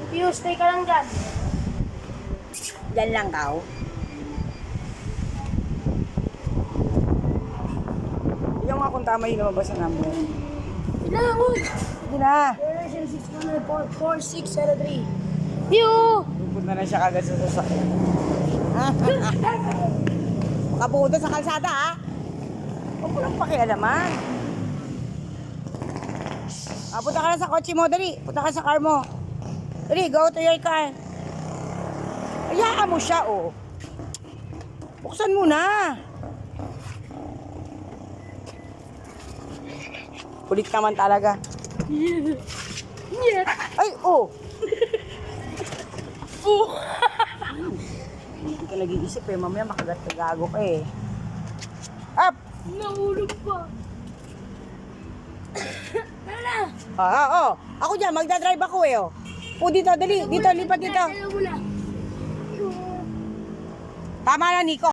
Pius, stay ka lang dyan. Diyan lang ka. Yung nga kung tama yung lumabas na number. Ilan, uy! Sige na. Generation 600-4603. Piu! Pupunta na siya kagad sa sasakyan. Makapunta sa kalsada, ha? Huwag mo lang pakialaman. Punta ka na sa kotse mo, dali. Punta ka sa car mo. Dali, go to your car. Hayaan mo siya, oh. Buksan mo na. Kulit naman talaga. Yeah. Ay, oh. Oh. Hindi ka nag-iisip eh. Mamaya makagat-gago ka eh. Up! Nahulog pa. Tara na. Oh. Ako dyan, magdadrive ako eh, oh. Dito, dali. Dito, lipat dito. Tara muna. Tama na, Nico.